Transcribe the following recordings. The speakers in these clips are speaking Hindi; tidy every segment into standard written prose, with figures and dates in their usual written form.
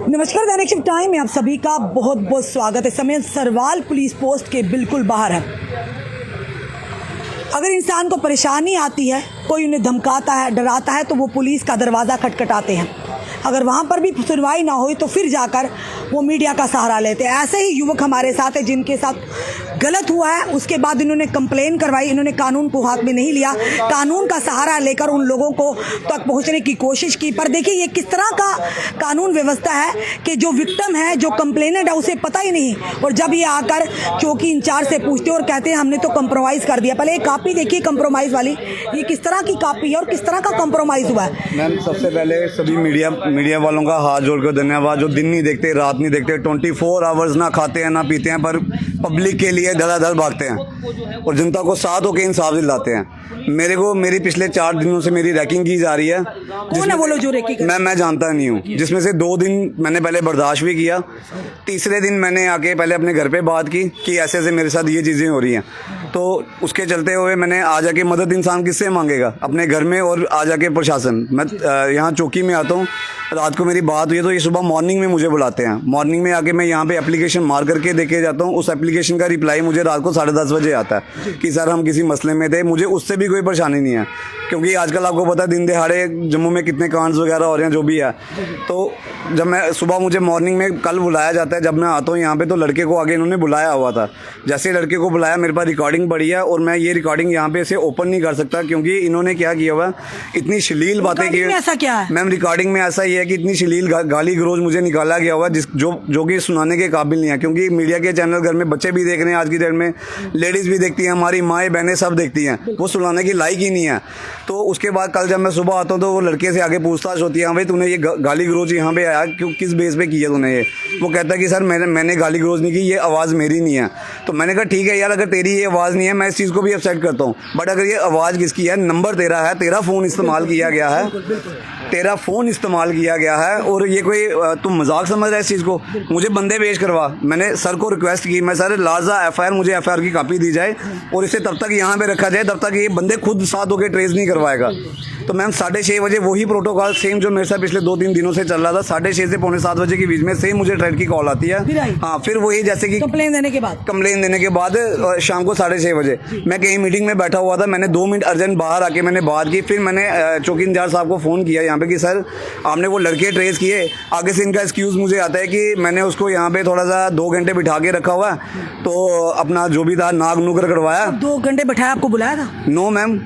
नमस्कार, दैनिक शिफ्ट टाइम में आप सभी का बहुत बहुत स्वागत है। समय सरवाल पुलिस पोस्ट के बिल्कुल बाहर है। अगर इंसान को परेशानी आती है, कोई उन्हें धमकाता है, डराता है, तो वो पुलिस का दरवाज़ा खटखटाते हैं। अगर वहाँ पर भी सुनवाई ना हुई तो फिर जाकर वो मीडिया का सहारा लेते हैं। ऐसे ही युवक हमारे साथ है जिनके साथ गलत हुआ है, उसके बाद इन्होंने कंप्लेन करवाई। इन्होंने कानून को हाथ में नहीं लिया, कानून का सहारा लेकर उन लोगों को तक पहुंचने की कोशिश की। पर देखिए ये किस तरह का कानून व्यवस्था है कि जो विक्टिम है, जो कंप्लेनेंट है, उसे पता ही नहीं, और जब ये आकर चौकी इंचार्ज से पूछते हैं और कहते हैं हमने तो कंप्रोमाइज़ कर दिया। पहले एक कापी देखिए कंप्रोमाइज़ वाली, ये किस तरह की कापी है और किस तरह का कंप्रोमाइज़ हुआ है। मैम, सबसे पहले सभी मीडिया वालों का हाथ जोड़कर धन्यवाद, जो दिन नहीं देखते, रात नहीं देखते, 24 आवर्स ना खाते हैं ना पीते हैं, पर पब्लिक के लिए धड़ाधड़ भागते हैं और जनता को साथ होकर इंसाफ दिलाते हैं। मेरी पिछले 4 दिनों से मेरी रैकिंग की जा रही है। कौन है वो लोग जो रैकिंग? मैं जानता नहीं हूँ, जिसमें से 2 दिन मैंने पहले बर्दाश्त भी किया। तीसरे दिन मैंने आके पहले अपने घर पे बात की कि ऐसे ऐसे मेरे साथ ये चीज़ें हो रही हैं, तो उसके चलते हुए मैंने आ जाके मदद इंसान किससे मांगेगा? अपने घर में, और आ जाके प्रशासन। मैं यहाँ चौकी में आता हूँ, रात को मेरी बात हुई है तो ये सुबह मॉर्निंग में मुझे बुलाते हैं। मॉर्निंग में आके मैं यहाँ पे एप्लीकेशन मार करके देके जाता हूँ। उस एप्लीकेशन का रिप्लाई मुझे रात को 10:30 बजे आता है कि सर हम किसी मसले में थे। मुझे उससे भी कोई परेशानी नहीं है, क्योंकि आजकल आपको पता है दिन दिहाड़े जम्मू में कितने कांड्स वगैरह हो रहे हैं, जो भी है। तो जब मैं सुबह, मुझे मॉर्निंग में कल बुलाया जाता है, जब मैं आता हूँ यहाँ पे, तो लड़के को आगे इन्होंने बुलाया हुआ था। जैसे लड़के को बुलाया, मेरे पास रिकॉर्डिंग पड़ी है, और मैं ये रिकॉर्डिंग यहाँ पे से ओपन नहीं कर सकता, क्योंकि इन्होंने क्या किया हुआ, इतनी श्लील बातें की। ऐसा क्या है मैम, रिकॉर्डिंग में ऐसा ही है कि इतनी श्लील गाली गलौज मुझे निकाला गया हुआ, जो कि सुनाने के काबिल नहीं है, क्योंकि मीडिया के चैनल घर में बच्चे भी देख रहे हैं, आज की डेट में लेडीज़ भी देखती हैं, हमारी माएँ बहनें सब देखती हैं, वो सुनाने की लायक ही नहीं है। तो उसके बाद कल जब मैं सुबह आता हूँ तो वो लड़के से आगे पूछताछ होती है, हाँ भाई तूने ये गाली गलौज यहाँ पे आया क्यों, किस बेस पे किया तूने ये? वो कहता है कि सर मैंने गाली गलौज नहीं की, ये आवाज़ मेरी नहीं है। तो मैंने कहा ठीक है यार, अगर तेरी ये आवाज़ नहीं है मैं इस चीज़ को भी एक्सेप्ट करता हूँ, बट अगर ये आवाज़ किसकी है, नंबर तेरा है, तेरा फ़ोन इस्तेमाल किया गया है, तेरा फ़ोन इस्तेमाल किया गया है, और ये कोई तुम मजाक समझ रहा है इस चीज़ को? मुझे बंदे पेश करवा। मैंने सर को रिक्वेस्ट की, मैं सर लाजा FIR, मुझे FIR की कॉपी दी जाए और इसे तब तक यहाँ पे रखा जाए तब तक ये बंदे खुद साथ होकर ट्रेस नहीं करवाएगा। तो मैम 6:30 बजे वही प्रोटोकॉल सेम जो मेरे साथ पिछले 2-3 दिनों से चल रहा था, 6:30 से 6:45 बजे के बीच में सेम मुझे ट्रेड की कॉल आती है। हाँ, फिर वही जैसे कि कंप्लेन देने के बाद शाम को 6:30 बजे मैं कहीं मीटिंग में बैठा हुआ था, मैंने 2 मिनट अर्जेंट बाहर आके मैंने बात की। फिर मैंने चौकी इंचार्ज साहब को फ़ोन किया यहाँ पे कि सर आपने वो लड़के ट्रेस किए। आगे से इनका एक्सक्यूज़ मुझे आता है कि मैंने उसको यहाँ पे थोड़ा सा 2 घंटे बिठा के रखा हुआ, तो अपना जो भी था नाग नुगर करवाया। 2 घंटे बैठाया, आपको बुलाया था? नो मैम,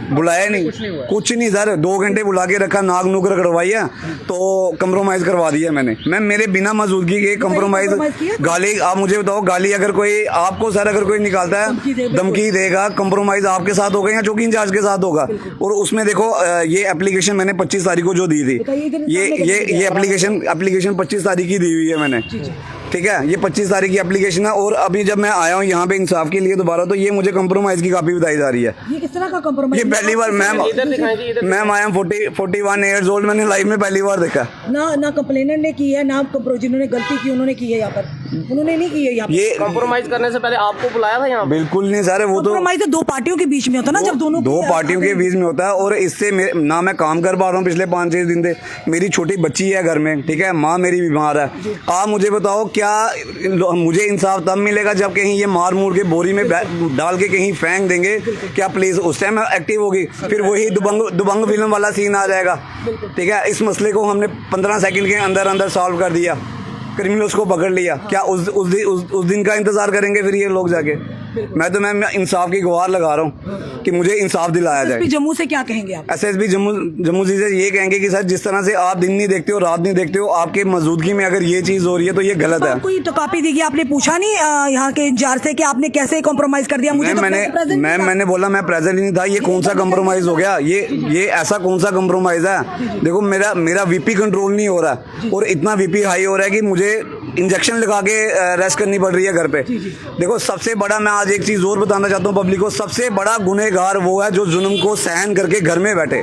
बुलाया नहीं, कुछ नहीं सर, 2 घंटे बुला के रखा, नाग नुगर करवाइया, तो कंप्रोमाइज़ करवा दिया मैंने। मैम मेरे बिना मौजूदगी के कंप्रोमाइज़, गाली, आप मुझे बताओ, गाली अगर कोई आपको सर अगर कोई निकालता है, धमकी देगा, कंप्रोमाइज़ आपके साथ होगा या चौकी इंचार्ज के साथ होगा? और उसमें देखो ये एप्लीकेशन मैंने 25 तारीख को जो दी थी, ये एप्लीकेशन 25 तारीख की दी हुई है मैंने, ठीक है, ये 25 तारीख की एप्लीकेशन है। और अभी जब मैं आया हूँ यहाँ पे इंसाफ के लिए दोबारा, तो ये मुझे कंप्रोमाइज़ की कॉपी बताई जा रही है। ये किस तरह का कंप्रोमाइज़? ये पहली बार ma'am I am 41 years old, मैंने लाइफ में पहली बार देखा। ना कंप्लेनेंट ने की है, ना जिन्होंने गलती की उन्होंने की है, यहाँ पर उन्होंने नहीं की है। यहाँ ये कंप्रोमाइज करने से पहले आपको बुलाया था यहाँ? बिल्कुल नहीं सर, वो तो कंप्रोमाइज़ 2 पार्टियों के बीच में होता है ना, जब दो पार्टियों के बीच में होता है। और इससे ना मैं काम कर पा रहा हूँ पिछले 5-6 दिन से, मेरी छोटी बच्ची है घर में, ठीक है, माँ मेरी बीमार है। आप मुझे बताओ, क्या मुझे इंसाफ तब मिलेगा जब कहीं ये मार मूर के बोरी में डाल के कहीं फेंक देंगे? क्या पुलिस उस टाइम एक्टिव होगी? फिर वही दुबंग फिल्म वाला सीन आ जाएगा, ठीक है। इस मसले को हमने 15 सेकंड के अंदर सॉल्व कर दिया, क्रिमिनल्स को पकड़ लिया। क्या उस दिन का इंतजार करेंगे फिर ये लोग जाके? मैं इंसाफ की गुहार लगा रहा हूँ कि मुझे इंसाफ दिलाया जाए। जम्मू से क्या कहेंगे आप? SSB जम्मू से ये कहेंगे कि सर जिस तरह से आप दिन नहीं देखते हो, रात नहीं देखते हो, आपके मौजूदगी में अगर ये चीज़ हो रही है तो ये गलत है। कोई तो कॉपी दी गई, आपने पूछा नहीं यहाँ के इंचार्ज से कि आपने कैसे कॉम्प्रोमाइज़ कर दिया? मैंने बोला मैं प्रेजेंट ही नहीं था। ये कौन सा कॉम्प्रोमाइज़ हो गया? ये ऐसा कौन सा कॉम्प्रोमाइज़ है? देखो मेरा VP कंट्रोल नहीं हो रहा, और इतना VP हाई हो रहा है कि मुझे इंजेक्शन लगा के रेस्ट करनी पड़ रही है घर पे। देखो सबसे बड़ा, मैं आज एक चीज़ और बताना चाहता हूँ पब्लिक को, सबसे बड़ा गुनहगार वो है जो जुल्म को सहन करके घर में बैठे,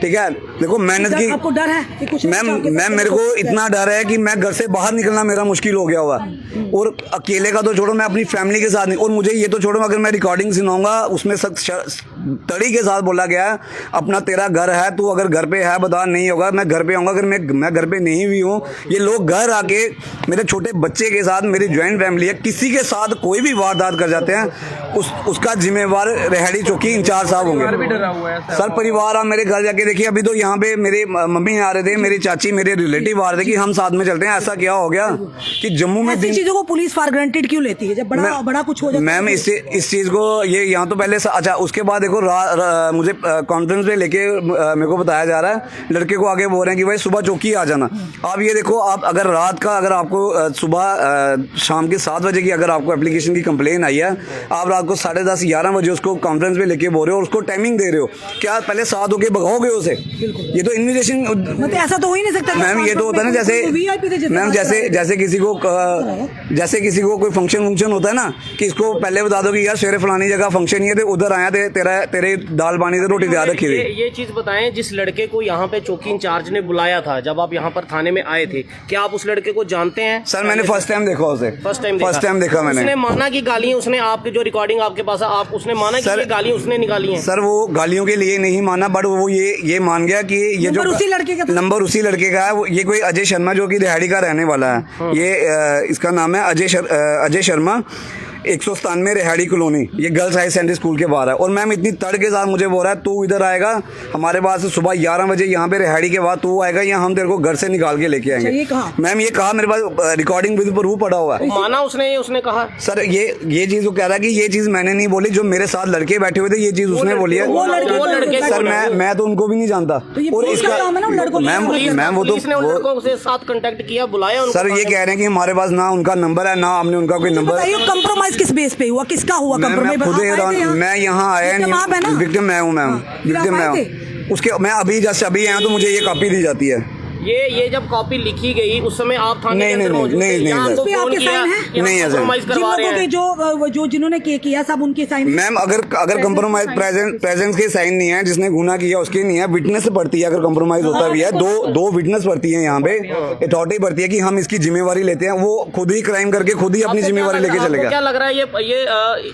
ठीक है। देखो मेहनत की, आपको डर है? मैम मेरे को इतना डर है कि मैं घर से बाहर निकलना मेरा मुश्किल हो गया हुआ, और अकेले का तो छोड़ो, मैं अपनी फैमिली के साथ नहीं, और मुझे ये तो छोड़ो, अगर मैं रिकॉर्डिंग सुनाऊंगा उसमें तड़ी के साथ बोला गया है, अपना तेरा घर है, तू अगर घर पे है बता, नहीं होगा मैं घर पे आऊँगा। अगर मैं घर पे नहीं भी हूँ, ये लोग घर आके मेरे छोटे बच्चे के साथ, मेरी ज्वाइंट फैमिली है, किसी के साथ कोई भी वारदात कर जाते हैं, उसका जिम्मेवार रेहड़ी चौकी इंचार्ज साहब होंगे। भी डरा हुआ है सर परिवार आप मेरे घर जाके देखिए, अभी तो यहाँ पे मेरे मम्मी आ रहे थे, मेरी चाची, मेरे रिलेटिव आ रहे थे कि हम साथ में चलते हैं। ऐसा क्या हो गया कि जम्मू में ऐसी चीजों को पुलिस फॉर ग्रांटेड क्यों लेती है जब बड़ा कुछ हो जाता है? मैम इस चीज को ये यहाँ तो पहले अच्छा, उसके बाद देखो मुझे कॉन्फ्रेंस में लेके मेरे को बताया जा रहा है, लड़के को आगे बोल रहे हैं कि भाई सुबह चौकी आ जाना। आप ये देखो, आप अगर रात का, अगर आपको सुबह शाम के 7 बजे की अगर आपको एप्लीकेशन की कंप्लेन आई है, आप रात को 10:30 11 बजे उसको कॉन्फ्रेंस में लेके बोल रहे हो और उसको टाइमिंग दे रहे हो, क्या पहले साथ होके भगाओगे उसे? ये तो इन्विटेशन, मतलब ऐसा तो हो ही नहीं सकता मैम। ये तो होता है ना, जैसे मैम जैसे किसी को कोई फंक्शन होता है ना, कि इसको पहले बता दो कि यार सवेरे फलानी जगह फंक्शन ही है, तो उधर आया तेरे दाल पानी से रोटी तैयार रखी हुई। ये चीज बताएं, जिस लड़के को यहाँ पे चौकी इंचार्ज ने बुलाया था जब आप यहाँ पर थाने में आए थे, क्या आप उस लड़के को जानते हैं? सर मैंने फर्स्ट टाइम देखा उसे, फर्स्ट टाइम देखा मैंने। उसने माना कि गालियां, उसने आपकी जो रिकॉर्डिंग आपके पास है, आप उसने माना कि ये गालियां उसने निकाली हैं? सर वो गालियों के लिए नहीं माना, बट वो ये मान गया कि ये जो नंबर उसी लड़के का है। ये कोई अजय शर्मा जो कि दिहाड़ी का रहने वाला है, ये इसका नाम है अजय शर्मा, 197 रेहाड़ी कॉलोनी, ये गर्ल्स हाई सेकेंडरी स्कूल के बाहर है। और मैम इतनी तड़ के साथ मुझे बोल रहा है तू इधर आएगा हमारे पास सुबह 11 बजे यहाँ पे रेहाड़ी के बाद तू आएगा, या हम तेरे को घर से निकाल के लेके आएंगे। मैम ये कहा, मेरे पास रिकॉर्डिंग विद प्रूफ पड़ा हुआ है। माना उसने कहा? सर ये चीज वो कह रहा है कि ये चीज मैंने नहीं बोली, जो मेरे साथ लड़के बैठे हुए थे ये चीज उसने बोली है। सर मैं तो उनको भी नहीं जानता। और इसका मैम वो तो साथ कांटेक्ट किया, बुलाया? सर ये कह रहे हैं कि हमारे पास ना उनका नंबर है, ना हमने उनका कोई नंबर। कंप्रोमाइज किस बेस पे हुआ, किसका हुआ कंप्रोमाइज? मैं यहाँ आया नहीं, विक्टिम मैं हूँ मैम, विक्टिम मैं हूँ उसके। मैं अभी आया तो मुझे ये कॉपी दी जाती है। ये जब कॉपी लिखी गई उस समय आप थाने के अंदर मौजूद थे? नहीं जो जिन्होंने किया सब उनके साइन? मैम अगर कंप्रोमाइज प्रेजेंस के साइन नहीं है, जिसने गुनाह किया उसके नहीं है, विटनेस पड़ती है। अगर कंप्रोमाइज होता भी है, दो विटनेस पड़ती है, यहाँ पे अथॉरिटी पड़ती है कि हम इसकी जिम्मेवारी लेते हैं। वो खुद ही क्राइम करके खुद ही अपनी जिम्मेवारी लेके चलेगा। क्या लग रहा है ये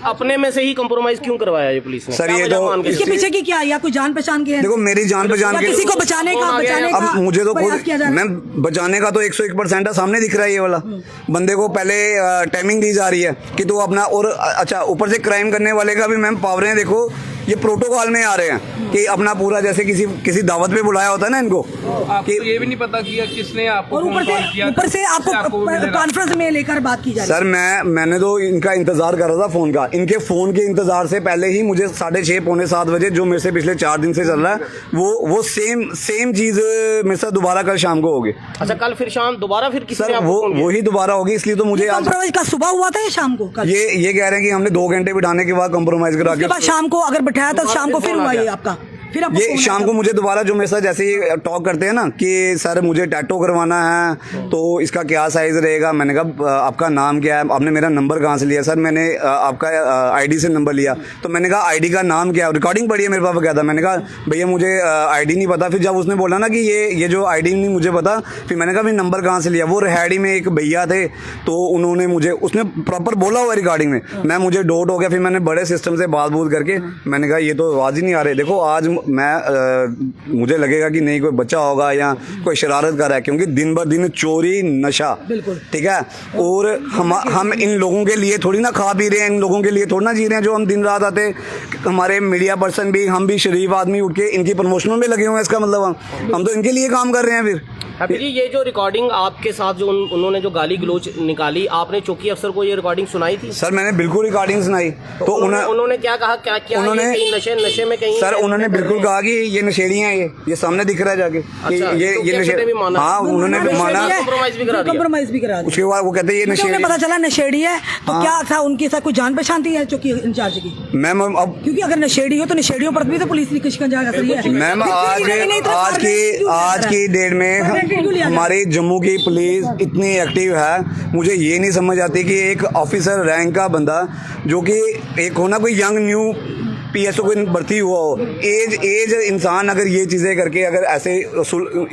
अपने में से ही कंप्रोमाइज क्यों करवाया ये पुलिस ने? सर ये तो इसके पीछे की क्या, या कोई जान पहचान की है? देखो मेरी जान पहचान के, किसी को बचाने का अब मुझे तो मैम बचाने का तो 101% है, सामने दिख रहा है ये वाला। बंदे को पहले टाइमिंग दी जा रही है कि तू अपना, और अच्छा ऊपर से क्राइम करने वाले का भी मैम पावरें देखो, ये प्रोटोकॉल में आ रहे हैं कि अपना पूरा, जैसे किसी दावत पे बुलाया होता है ना इनको, आपको ये भी नहीं पता कि किसने आपको ऊपर से आपको कॉन्फ्रेंस में लेकर बात की जा रही है। सर मैंने तो इनका इंतजार कर रहा था, फोन का। इनके फोन के इंतजार से पहले ही मुझे 6:30 पौने 7 बजे, जो मेरे से पिछले 4 दिन से चल रहा है, वो सेम चीज मेरे साथ दोबारा कल शाम को होगी। अच्छा, कल फिर शाम दोबारा फिर किसी सर वो ही दोबारा होगी, इसलिए तो मुझे आज का सुबह हुआ था या शाम को? ये कह रहे हैं कि हमने 2 घंटे बिठाने के बाद कंप्रोमाइज करा के शाम को अगर बैठाया तो शाम को फिर हुआ ये आपका? फिर ये शाम को मुझे दोबारा जो मेरे साथ जैसे ही टॉक करते हैं ना कि सर मुझे टैटू करवाना है, तो इसका क्या साइज रहेगा। मैंने कहा आपका नाम क्या है, आपने मेरा नंबर कहाँ से लिया? सर मैंने आपका आईडी से नंबर लिया। तो मैंने कहा आईडी का नाम क्या है? रिकॉर्डिंग पड़ी है मेरे पास क्या था। मैंने कहा भैया मुझे आईडी नहीं पता। फिर जब उसने बोला ना कि ये जो आईडी नहीं मुझे पता, फिर मैंने कहा भाई नंबर कहाँ से लिया? वो रेहाड़ी में एक भैया थे, तो उन्होंने उसने प्रॉपर बोला हुआ रिकॉर्डिंग में। मैं मुझे डाउट हो गया, फिर मैंने बड़े सिस्टम से बात करके मैंने कहा ये तो आवाज़ ही नहीं आ रही। देखो आज मुझे लगेगा कि नहीं कोई बच्चा होगा या कोई शरारत कर रहा है, क्योंकि दिन ब दिन चोरी नशा, ठीक है। और हम इन लोगों के लिए थोड़ी ना खा पी रहे हैं, इन लोगों के लिए थोड़ी ना जी रहे हैं जो हम दिन रात आते। हमारे मीडिया पर्सन भी, हम भी शरीफ आदमी उठ के इनकी प्रमोशनों में लगे हुए हैं। इसका मतलब हम तो इनके लिए काम कर रहे हैं। फिर हैप्पी जी, ये जो रिकॉर्डिंग आपके साथ जो उन्होंने जो गाली गलोच निकाली, आपने चौकी अफसर को ये रिकॉर्डिंग सुनाई थी? सर मैंने बिल्कुल रिकॉर्डिंग सुनाई। तो उन्होंने क्या कहा? क्या उन्होंने नशे में कहीं? सर उन्होंने बिल्कुल कहा कि ये नशेड़ी हैं, ये सामने दिख रहा है जाके। अच्छा, ये नशेड़ी माना? हाँ उन्होंने भी माना, कंप्रोमाइज भी करा दिया। उसके बाद वो कहते हैं ये नशेड़ी, पता चला नशेड़ी है। तो क्या था उनके साथ कोई जान पहचान थी चौकी इंचार्ज की? मैम अब क्योंकि अगर नशेड़ी हो तो नशेड़ियों पर भी तो पुलिस की शिकंजा कसरी है। मैम आज की डेट में हमारी जम्मू की पुलिस इतनी एक्टिव है, मुझे ये नहीं समझ आती कि एक ऑफिसर रैंक का बंदा, जो कि एक होना कोई यंग न्यू PSO को भर्ती हुआ हो, एज इंसान अगर ये चीज़ें करके अगर ऐसे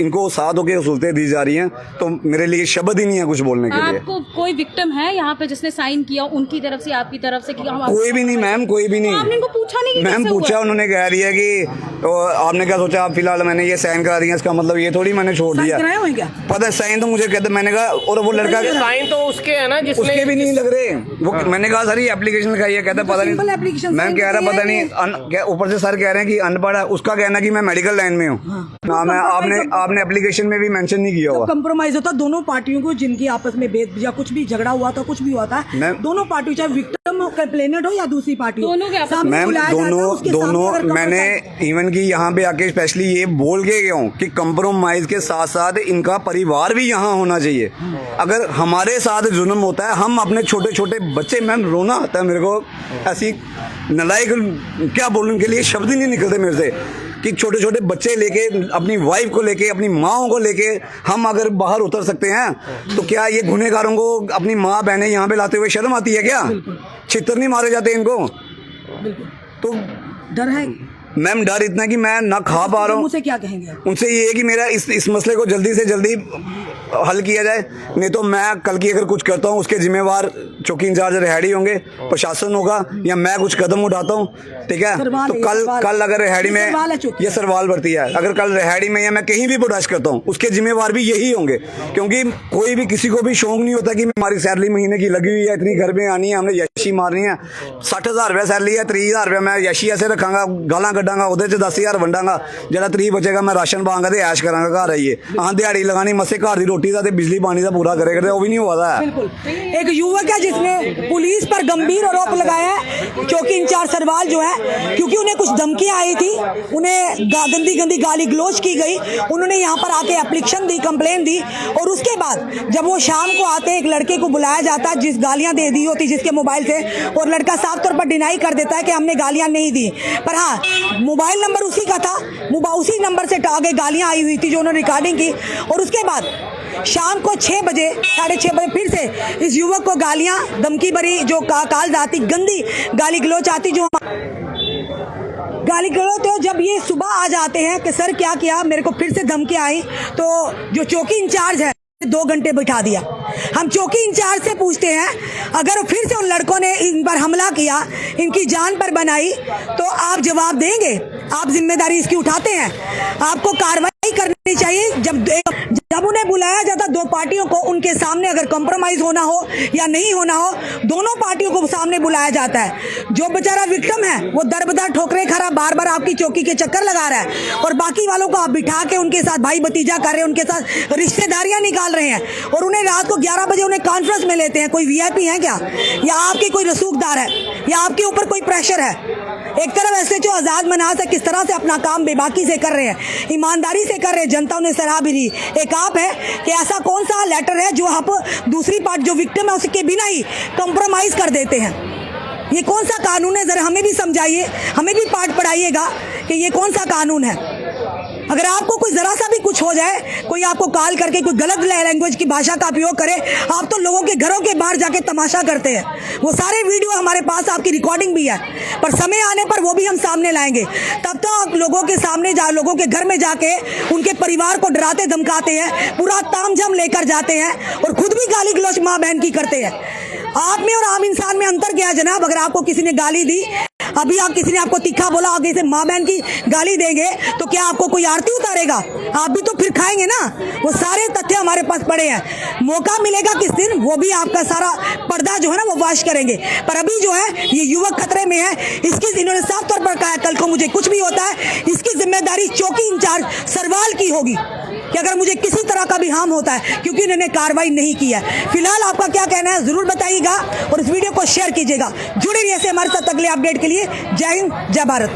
इनको साथ होकर उसूलतें दी जा रही हैं तो मेरे लिए शब्द ही नहीं है कुछ बोलने के लिए। आपको कोई विक्टिम है यहाँ पे जिसने साइन किया उनकी तरफ से, आपकी तरफ से? कोई भी नहीं मैम, कोई भी नहीं। आपने इनको पूछा नहीं कि मैम कैसे पूछा, हुआ? उन्होंने कह दिया कि तो आपने क्या सोचा, आप फिलहाल मैंने ये साइन करा दिया, इसका मतलब ये थोड़ी मैंने छोड़ दिया। कराए हुए क्या? पता है साइन तो मुझे कहते, मैंने कहा और वो लड़का साइन तो उसके है ना जिसने, उसके भी नहीं लग रहे वो। मैंने कहा सर ये एप्लीकेशन लिखाई है, कहता पता सिंपल नहीं। application मैं sign कह रहा किया पता है नहीं, ऊपर से सर कह रहे हैं कि अनपढ़ है, उसका कहना कि मैं मेडिकल लाइन में हूँ। ना मैं आपने एप्लीकेशन में भी मेंशन नहीं किया हुआ। कंप्रोमाइज होता दोनों पार्टियों को, जिनकी आपस में भेद या कुछ भी झगड़ा हुआ था, कुछ भी हुआ था, दोनों पार्टियों चाहे विक्टिम कंप्लेनेंट हो या दूसरी पार्टी दोनों के आपस सामने मैम बुलाया जाता है, उसके सामने दोनों अगर मैंने इवन की यहाँ पे आके स्पेशली ये बोल के गया हूँ कि कंप्रोमाइज के साथ साथ इनका परिवार भी यहाँ होना चाहिए। अगर हमारे साथ जुल्म होता है, हम अपने छोटे छोटे बच्चे, मैम रोना आता है मेरे को, ऐसी नलायक क्या बोलूं, उनके लिए शब्द ही नहीं निकलते मेरे से कि छोटे छोटे बच्चे लेके, अपनी वाइफ को लेके, अपनी माँओं को लेके हम अगर बाहर उतर सकते हैं तो क्या ये गुनहगारों को अपनी माँ बहनें यहाँ पे लाते हुए शर्म आती है क्या? छितर नहीं मारे जाते इनको? तो डर है मैम डर इतना कि मैं ना खा पा रहा हूँ। मुझसे क्या कहेंगे? उनसे ये है कि मेरा इस मसले को जल्दी से जल्दी हल किया जाए, नहीं तो मैं कल की अगर कुछ करता हूँ उसके जिम्मेवार चौकी इंचार्ज रेहाड़ी होंगे, प्रशासन होगा, या मैं कुछ कदम उठाता हूँ, ठीक है, तो कल अगर रेहाड़ी में ये सरवाल भर्ती है, अगर कल रेहाड़ी में या मैं कहीं भी प्रोटेस्ट करता हूँ उसके जिम्मेवार भी यही होंगे। क्योंकि कोई भी किसी को भी शौक नहीं होता कि हमारी सैलरी महीने की लगी हुई है, इतनी घर में आनी है, हमने यशी मारनी है, 60,000 रुपया सैलरी है, 30,000 रुपया मैं यशी ऐसे रखांगा, गालां कड्डांगा, ਉਹਦੇ ਚ 10,000 ਵੰਡਾਂਗਾ, ਜਿਹੜਾ 30 ਬਚੇਗਾ ਮੈਂ ਰਾਸ਼ਨ ਪਾਵਾਂਗਾ ਤੇ ਐਸ਼ ਕਰਾਂਗਾ ਘਰ ਆਈਏ। ਹਾਂ ਦਿਹਾੜੀ लगानी मसे घर की रोटी का बिजली पानी का पूरा करे वो भी नहीं हुआ था। बिल्कुल। एक युवक है जिसने पुलिस पर गंभीर आरोप लगाया है, चौकी इंचार्ज सरवाल जो है, क्योंकि उन्हें कुछ धमकियां आई थी, उन्हें गंदी गंदी गाली गलोच की गई, उन्होंने यहाँ पर आके एप्लीकेशन दी, कंप्लेन दी, और उसके बाद जब वो शाम को आते एक लड़के को बुलाया जाता है जिस गालियां दे दी होती जिसके मोबाइल से, और लड़का साफ तौर पर डिनाई कर देता है कि हमने गालियां नहीं दी, पर हाँ मोबाइल नंबर उसी का था, उसी नंबर से आगे गालियां आई हुई थी जो उन्होंने रिकॉर्डिंग की। और उसके बाद शाम को 6 बजे 6:30 बजे फिर से इस युवक को गालियां, धमकी भरी जो काल जाती, गंदी गाली गलोच आती, जो गाली गलोच। तो जब ये सुबह आ जाते हैं कि सर क्या किया, मेरे को फिर से धमकी आई, तो जो चौकी इंचार्ज है 2 घंटे बिठा दिया। हम चौकी इंचार्ज से पूछते हैं अगर फिर से उन लड़कों ने इन पर हमला किया, इनकी जान पर बनाई, तो आप जवाब देंगे? आप जिम्मेदारी इसकी उठाते हैं? आपको कार्रवाई करनी चाहिए। जब उन्हें बुलाया जाता दो पार्टियों को, उनके सामने अगर कॉम्प्रोमाइज होना हो या नहीं होना हो, दोनों पार्टियों को सामने बुलाया जाता है। जो बेचारा विक्टिम है वो दरबदर ठोकरे खा रहा, बार बार आपकी चौकी के चक्कर लगा रहा है, और बाकी वालों को आप बिठा के उनके साथ भाई भतीजा कर रहे हैं, उनके साथ रिश्तेदारियां निकाल रहे हैं, और उन्हें रात को 11 बजे उन्हें कॉन्फ्रेंस में लेते हैं। कोई VIP है क्या, या आपके कोई रसूखदार है, या आपके ऊपर कोई प्रेशर है? एक तरफ SHO आजाद मनास है, किस तरह से अपना काम बेबाकी से कर रहे हैं, ईमानदारी से कर रहे हैं, जनता उन्हें सराह भी दी। एक आप है कि ऐसा कौन सा लेटर है जो आप दूसरी पार्टी जो विक्टिम है उसके बिना ही कंप्रोमाइज कर देते हैं? ये कौन सा कानून है, जरा हमें भी समझाइए, हमें भी पाठ पढ़ाइएगा कि ये कौन सा कानून है। अगर आपको कोई ज़रा सा भी कुछ हो जाए, कोई आपको कॉल करके कोई गलत लैंग्वेज की भाषा का उपयोग करे, आप तो लोगों के घरों के बाहर जाके तमाशा करते हैं। वो सारे वीडियो हमारे पास, आपकी रिकॉर्डिंग भी है, पर समय आने पर वो भी हम सामने लाएंगे। तब तो आप लोगों के सामने लोगों के घर में जाके उनके परिवार को डराते धमकाते हैं, पूरा तामझाम लेकर जाते हैं, और खुद भी गाली गलौज माँ बहन की करते हैं। आप में और आम इंसान में अंतर क्या है जनाब? अगर आपको किसी ने गाली दी, अभी आप किसी ने आपको तीखा बोला, आगे से माँ बहन की गाली देंगे तो क्या आपको कोई आरती उतारेगा? आप भी तो फिर खाएंगे ना। वो सारे तथ्य हमारे पास पड़े हैं, मौका मिलेगा किस दिन वो भी आपका सारा पर्दा जो है ना वो वाश करेंगे। पर अभी जो है ये युवक खतरे में है, इसकी इन्होंने साफ तौर पर कहा कल को मुझे कुछ भी होता है इसकी जिम्मेदारी चौकी इंचार्ज सरवाल की होगी, कि अगर मुझे किसी तरह का भी हार्म होता है, क्योंकि इन्होंने कार्रवाई नहीं की है। फिलहाल आपका क्या कहना है जरूर बताइएगा, और इस वीडियो को शेयर कीजिएगा। जुड़े रहिए से हमारे साथ अगले अपडेट के लिए। जय हिंद, जय भारत।